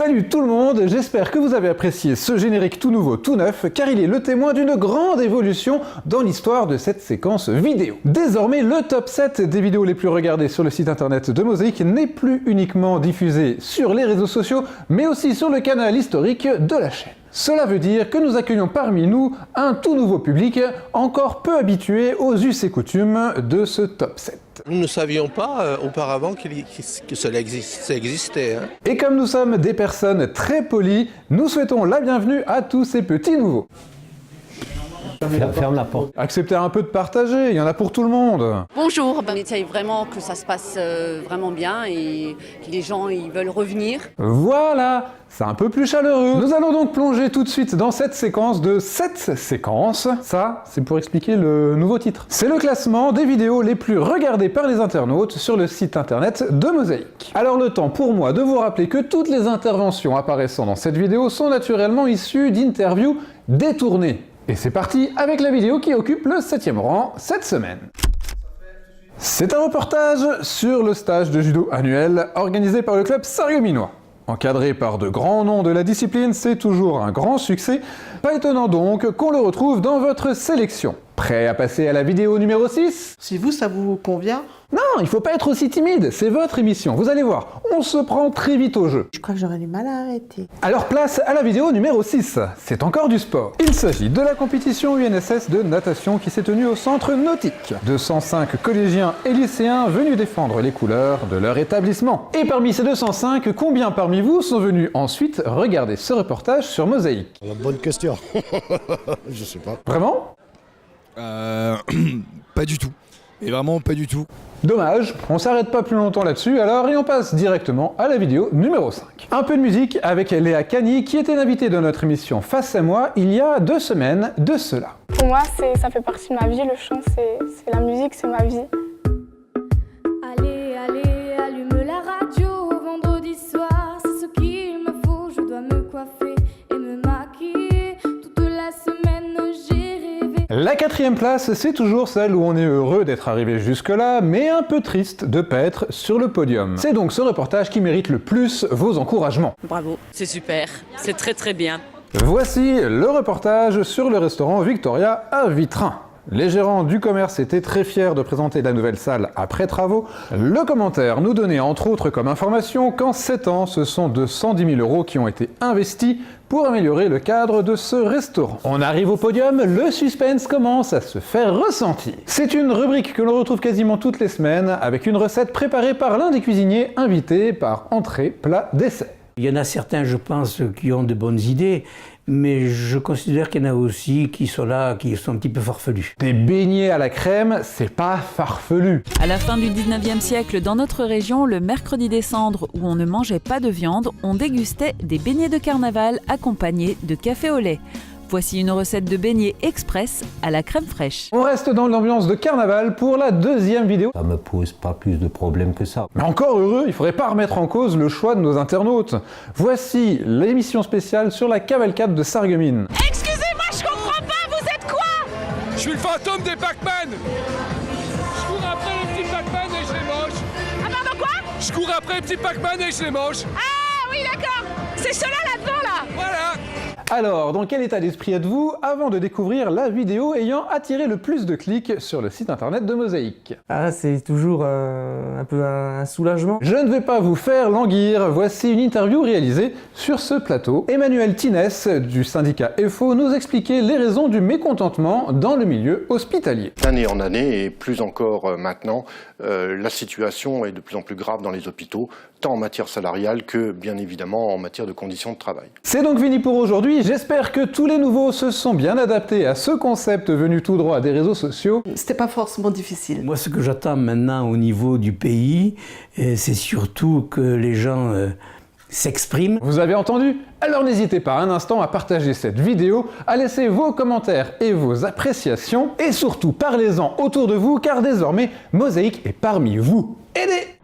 Salut tout le monde, j'espère que vous avez apprécié ce générique tout nouveau, tout neuf, car il est le témoin d'une grande évolution dans l'histoire de cette séquence vidéo. Désormais, le top 7 des vidéos les plus regardées sur le site internet de Mosaïque n'est plus uniquement diffusé sur les réseaux sociaux, mais aussi sur le canal historique de la chaîne. Cela veut dire que nous accueillons parmi nous un tout nouveau public, encore peu habitué aux us et coutumes de ce top 7. Nous ne savions pas auparavant que cela existait. Hein. Et comme nous sommes des personnes très polies, nous souhaitons la bienvenue à tous ces petits nouveaux. Ferme la porte. Acceptez un peu de partager, il y en a pour tout le monde. Bonjour, on essaye vraiment que ça se passe vraiment bien et que les gens ils veulent revenir. Voilà, c'est un peu plus chaleureux. Nous allons donc plonger tout de suite dans cette séquence de 7 séquences. Ça, c'est pour expliquer le nouveau titre. C'est le classement des vidéos les plus regardées par les internautes sur le site internet de Mosaïque. Alors le temps pour moi de vous rappeler que toutes les interventions apparaissant dans cette vidéo sont naturellement issues d'interviews détournées. Et c'est parti avec la vidéo qui occupe le 7e rang cette semaine. C'est un reportage sur le stage de judo annuel organisé par le club sarregueminois. Encadré par de grands noms de la discipline, c'est toujours un grand succès. Pas étonnant donc qu'on le retrouve dans votre sélection. Prêt à passer à la vidéo numéro 6 ? Si vous, ça vous convient? Non, il faut pas être aussi timide, c'est votre émission, vous allez voir, on se prend très vite au jeu. Je crois que j'aurais du mal à arrêter. Alors place à la vidéo numéro 6, c'est encore du sport. Il s'agit de la compétition UNSS de natation qui s'est tenue au centre nautique. 205 collégiens et lycéens venus défendre les couleurs de leur établissement. Et parmi ces 205, combien parmi vous sont venus ensuite regarder ce reportage sur Mosaïque? Bonne question. Je sais pas. Vraiment? Pas du tout. Et vraiment pas du tout. Dommage, on s'arrête pas plus longtemps là-dessus alors et on passe directement à la vidéo numéro 5. Un peu de musique avec Léa Cagny qui était invitée de notre émission Face à moi il y a 2 semaines de cela. Pour moi, ça fait partie de ma vie, le chant, c'est la musique, c'est ma vie. Allez, allez, allume la radio, vendredi soir, c'est ce qu'il me faut, je dois me coiffer et me maquiller, toute la semaine j'ai rêvé. La 4e place, c'est toujours celle où on est heureux d'être arrivé jusque-là, mais un peu triste de pas être sur le podium. C'est donc ce reportage qui mérite le plus vos encouragements. Bravo, c'est super, c'est très très bien. Voici le reportage sur le restaurant Victoria à Vitrin. Les gérants du commerce étaient très fiers de présenter la nouvelle salle après travaux. Le commentaire nous donnait entre autres comme information qu'en 7 ans, ce sont 210 000 € qui ont été investis pour améliorer le cadre de ce restaurant. On arrive au podium, le suspense commence à se faire ressentir. C'est une rubrique que l'on retrouve quasiment toutes les semaines avec une recette préparée par l'un des cuisiniers invités par entrée, plat, dessert. Il y en a certains, je pense, qui ont de bonnes idées, mais je considère qu'il y en a aussi qui sont là, qui sont un petit peu farfelus. Des beignets à la crème, c'est pas farfelu. À la fin du 19e siècle, dans notre région, le mercredi des cendres, où on ne mangeait pas de viande, on dégustait des beignets de carnaval accompagnés de café au lait. Voici une recette de beignets express à la crème fraîche. On reste dans l'ambiance de carnaval pour la 2e vidéo. Ça me pose pas plus de problèmes que ça. Mais encore heureux, il faudrait pas remettre en cause le choix de nos internautes. Voici l'émission spéciale sur la cavalcade de Sarreguemines. Excusez-moi, je comprends pas, vous êtes quoi? Je suis le fantôme des Pac-Man. Je cours après les petits Pac-Man et je les mange. Ah pardon quoi? Je cours après les petits Pac-Man et je les mange. Ah oui d'accord, c'est ceux-là là-devant là. Voilà. Alors, dans quel état d'esprit êtes-vous avant de découvrir la vidéo ayant attiré le plus de clics sur le site internet de Mosaïque? Ah, c'est toujours un peu un soulagement. Je ne vais pas vous faire languir, voici une interview réalisée sur ce plateau. Emmanuel Tinès du syndicat EFO nous expliquait les raisons du mécontentement dans le milieu hospitalier. D'année en année, et plus encore maintenant, la situation est de plus en plus grave dans les hôpitaux, tant en matière salariale que, bien évidemment, en matière de conditions de travail. C'est donc fini pour aujourd'hui, j'espère que tous les nouveaux se sont bien adaptés à ce concept venu tout droit des réseaux sociaux. C'était pas forcément difficile. Moi, ce que j'attends maintenant au niveau du pays, c'est surtout que les gens s'expriment. Vous avez entendu? Alors n'hésitez pas un instant à partager cette vidéo, à laisser vos commentaires et vos appréciations, et surtout parlez-en autour de vous, car désormais, Mosaïque est parmi vous. Aidez!